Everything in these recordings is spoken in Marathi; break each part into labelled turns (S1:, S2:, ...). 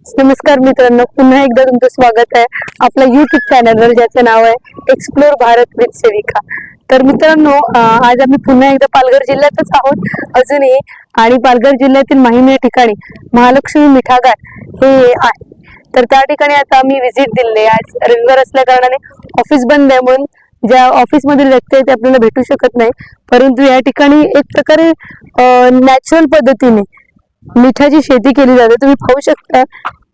S1: नमस्कार मित्रांनो, पुन्हा एकदा तुमचं स्वागत आहे आपल्या युट्यूब चॅनलवर, ज्याचं नाव आहे एक्सप्लोर भारत विथ सेविका। तर मित्रांनो, आज आम्ही पुन्हा एकदा पालघर जिल्ह्यातच आहोत अजूनही, आणि पालघर जिल्ह्यातील माहीम या ठिकाणी महालक्ष्मी मिठागार हे आहे। तर त्या ठिकाणी आता आम्ही व्हिजिट दिली आहे। आज रविवार असल्या कारणाने ऑफिस बंद आहे, म्हणून ज्या ऑफिस मधील व्यक्ती आहेत ते आपल्याला भेटू शकत नाही, परंतु या ठिकाणी एक प्रकारे नॅचरल पद्धतीने मिठाची शेती केली जाते। तुम्ही पाहू शकता,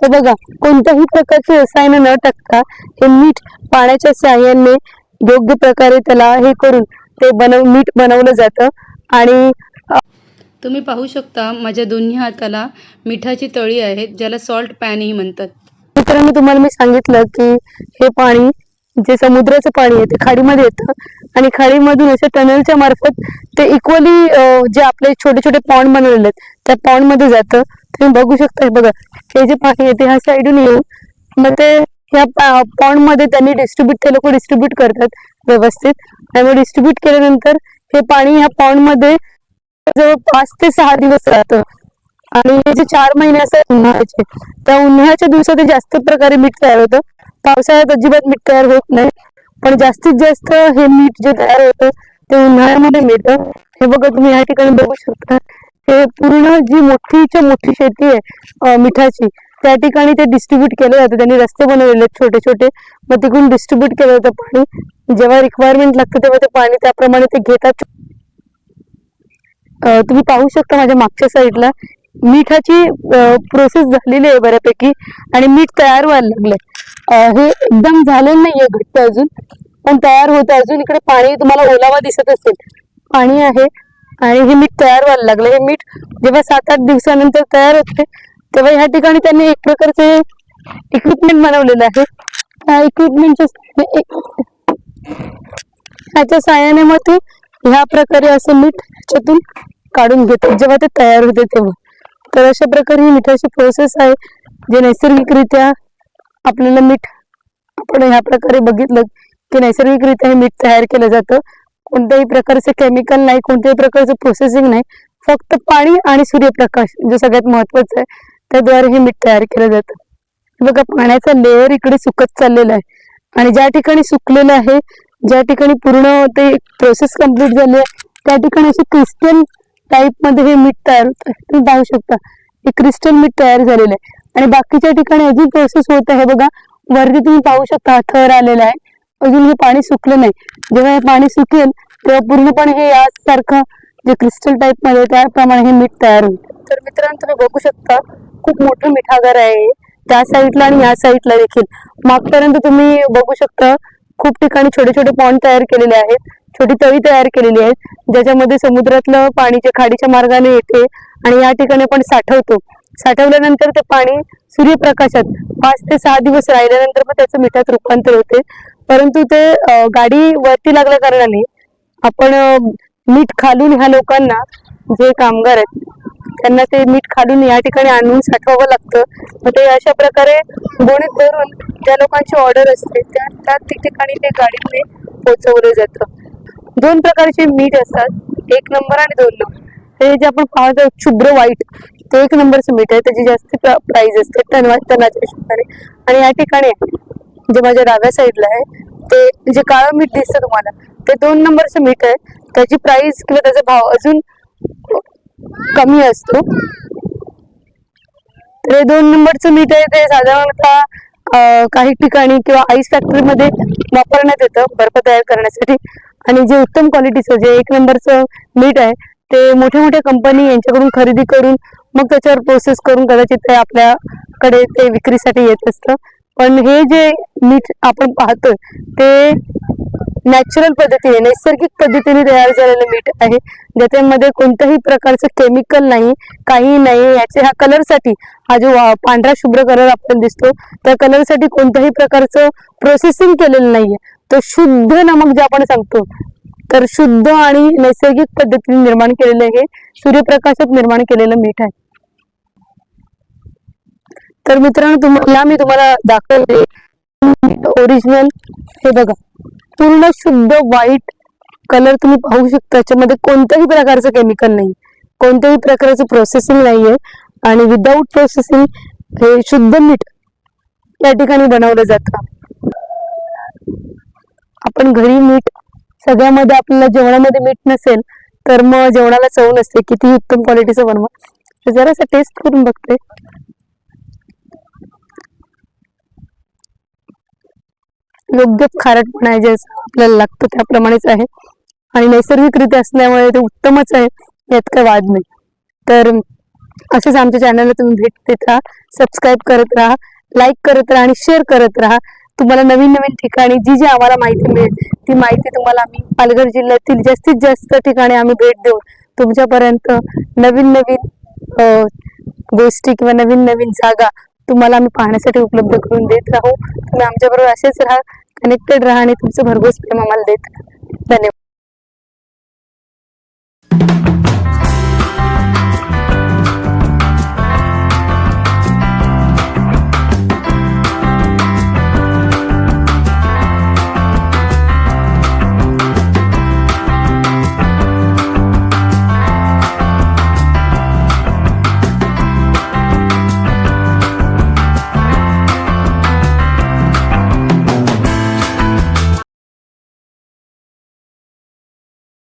S1: तर बघा, कोणत्याही प्रकारचे रसायन न टाकता हे मीठ पाण्याच्या साहाय्याने योग्य प्रकारे त्याला हे करून ते मीठ बनवलं जातं। आणि
S2: तुम्ही पाहू शकता माझ्या दोन्ही हाताला मिठाची तळी आहेत, ज्याला सॉल्ट पॅनही म्हणतात।
S1: मित्रांनो, तुम्हाला मी सांगितलं की हे पाणी जे समुद्राचं पाणी आहे ते खाडीमध्ये येतं, आणि खाडीमधून अशा टनलच्या मार्फत ते इक्वली जे आपले छोटे छोटे पॉन्ड बनवलेले आहेत त्या पॉन्ड मध्ये जातं। तुम्ही बघू शकता, बघा, हे जे पाणी आहे ते ह्या साईडून येऊन मग ते ह्या पॉन्ड मध्ये त्यांनी ते लोक डिस्ट्रीब्यूट करतात व्यवस्थित, आणि मग डिस्ट्रीब्यूट केल्यानंतर हे पाणी ह्या पॉन्ड मध्ये जवळ 5 ते 6 दिवस राहतं। आणि हे जे 4 महिने असतात उन्हाळ्याचे, त्या उन्हाळ्याच्या दिवसात ते जास्त प्रकारे मीठ तयार होतं। पावसाळ्यात अजिबात मीठ तयार होत नाही, पण जास्तीत जास्त हे मीठ जे तयार होतं ते उन्हाळ्यामध्ये मिळतं। हे बघा, तुम्ही या ठिकाणी बघू शकता, हे पूर्ण जी मोठीच्या मोठी शेती आहे मिठाची, त्या ठिकाणी ते डिस्ट्रीब्यूट केलं जातं। त्यांनी रस्ते बनवलेले आहेत छोटे छोटे, मग तिकडून डिस्ट्रीब्यूट केलं जातं पाणी। जेव्हा रिक्वायरमेंट लागतं तेव्हा ते पाणी त्याप्रमाणे ते घेतात। तुम्ही पाहू शकता माझ्या मागच्या साईडला मिठाची प्रोसेस झालेली आहे बऱ्यापैकी, आणि मीठ तयार व्हायला लागलंय। हे एकदम झालेलं नाहीये घट्ट अजून, पण तयार होतं अजून। इकडे पाणी तुम्हाला ओलावा दिसत असेल, पाणी आहे, आणि हे मीठ तयार व्हायला लागलं। हे मीठ जेव्हा 7-8 दिवसानंतर तयार होते, तेव्हा ह्या ठिकाणी त्यांनी एक प्रकारचे इक्विपमेंट बनवलेलं आहे। त्या ह्याच्या साहाय्याने मग ते ह्या प्रकारे असं मीठ ह्याच्यातून काढून घेतात जेव्हा ते तयार होते तेव्हा। तर अशा प्रकारे ही मिठाची प्रोसेस आहे, जे नैसर्गिकरित्या आपल्याला मीठ, आपण ह्या प्रकारे बघितलं की नैसर्गिकरित्या हे मीठ तयार केलं जातं। कोणत्याही प्रकारचे केमिकल नाही, कोणत्याही प्रकारचं प्रोसेसिंग नाही, फक्त पाणी आणि सूर्यप्रकाश जे सगळ्यात महत्वाचं आहे त्याद्वारे हे मीठ तयार केलं जातं। बघा, पाण्याचा लेअर इकडे सुकत चाललेला आहे, आणि ज्या ठिकाणी सुकलेलं आहे, ज्या ठिकाणी पूर्ण ते प्रोसेस कंप्लीट झाली आहे, त्या ठिकाणी असे क्रिस्टल टाईप मध्ये हे मीठ तयार होत आहे। तुम्ही पाहू शकता, हे क्रिस्टल मीठ तयार झालेलं आहे, आणि बाकीच्या ठिकाणी अजून प्रोसेस होत आहे। बघा, वरती तुम्ही पाहू शकता थर आलेला आहे, अजून हे पाणी सुकलं नाही। जेव्हा हे पाणी सुकेल तेव्हा पूर्णपणे हे यासारखं जे क्रिस्टल टाईप मध्ये त्याप्रमाणे हे मीठ तयार होईल। तर मित्रांनो, तुम्ही बघू शकता, खूप मोठं मिठागार आहे त्या साईडला आणि या साईडला देखील। मागपर्यंत तुम्ही बघू शकता, खूप ठिकाणी छोटे छोटे पॉन्ड तयार केलेले आहेत, छोटी तळी तयार केलेली आहेत, ज्याच्यामध्ये समुद्रातलं पाणी जे खाडीच्या मार्गाने येते आणि या ठिकाणी आपण साठवतो। साठवल्यानंतर ते पाणी सूर्यप्रकाशात 5 ते 6 दिवस राहिल्यानंतर मग त्याचं मिठात रूपांतर होते। परंतु ते गाडी वरती लागल्या कारणाने आपण मीठ खालून ह्या लोकांना, जे कामगार आहेत, त्यांना ते मीठ खालून या ठिकाणी आणून साठवावं लागतं। मग ते अशा प्रकारे गोणीत धरून ज्या लोकांची ऑर्डर असते त्या ठिकाणी ते गाडीने पोहोचवलं जातं। 2 प्रकारचे मीठ असतात, 1 नंबर आणि 2 नंबर। हे जे आपण पाहतो शुभ्र व्हाईट, ते 1 नंबरचं मीठ आहे, त्याची जास्त प्राइस असते टनाच्या हिशोबाने। आणि या ठिकाणी जे माझ्या डाव्या साईडला आहे ते जे काळं मीठ दिसतं तुम्हाला, ते 2 नंबरचं मीठ आहे। त्याची प्राइस किंवा त्याचा भाव अजून कमी असतो। तर हे 2 नंबरचं मीठ आहे, ते साधारणतः काही ठिकाणी किंवा आईस फॅक्टरीमध्ये वापरण्यात येतं बर्फ तयार करण्यासाठी। आणि जे उत्तम क्वालिटीचं जे 1 नंबरचं मीठ आहे ते मोठ्या मोठ्या कंपनी यांच्याकडून खरेदी करून मग त्याच्यावर प्रोसेस करून कदाचित ते आपल्याकडे ते विक्रीसाठी येत असतं। पण हे जे मीठ आपण पाहतोय ते नॅचरल पद्धतीने, नैसर्गिक पद्धतीने तयार झालेलं मीठ आहे, ज्याच्यामध्ये कोणत्याही प्रकारचं केमिकल नाही, काही नाही। ह्या कलरसाठी, हा जो पांढरा शुभ्र कलर आपल्याला दिसतो, त्या कलरसाठी कोणत्याही प्रकारचं प्रोसेसिंग केलेलं नाहीये। तो शुद्ध नमक जे आपण सांगतो, तर शुद्ध आणि नैसर्गिक पद्धतीने निर्माण केलेलं हे सूर्यप्रकाशात निर्माण केलेलं मीठ आहे। तर मित्रांनो, मी तुम्हाला दाखवते ओरिजिनल। हे बघा, पूर्ण शुद्ध व्हाईट कलर तुम्ही पाहू शकता, त्याच्यामध्ये कोणत्याही प्रकारचं केमिकल नाही, कोणत्याही प्रकारचं प्रोसेसिंग नाहीये, आणि विदाउट प्रोसेसिंग हे शुद्ध मीठ या ठिकाणी बनवलं जातं. आपण घरी मीठ सगळ्यामध्ये आपल्याला जेवणामध्ये मीठ नसेल तर मग जेवणाला चव नसते, कितीही उत्तम क्वालिटीचं बनवा. तर जरासं टेस्ट करून बघते. योग्य खारटपणा आहे, जे आपल्याला लागतं त्याप्रमाणेच आहे आणि नैसर्गिकरित्या असल्यामुळे ते उत्तमच आहे, यात काही वाद नाही. तर असेच आमच्या चॅनलला तुम्ही भेट देत राहा, सबस्क्राईब करत राहा, लाईक करत राहा आणि शेअर करत राहा. तुम्हाला नवीन नवीन ठिकाणी जी आम्हाला माहिती मिळेल ती माहिती तुम्हाला आम्ही पालघर जिल्ह्यातील जास्तीत जास्त ठिकाणी आम्ही भेट देऊन तुमच्यापर्यंत नवीन नवीन गोष्टी किंवा नवीन नवीन जागा तुम्हाला आम्ही पाहण्यासाठी उपलब्ध करून देत राहू. तुम्ही आमच्याबरोबर असेच राहा, कनेक्टेड राहा आणि तुमचं भरघोस प्रेम आम्हाला देत राहा. धन्यवाद.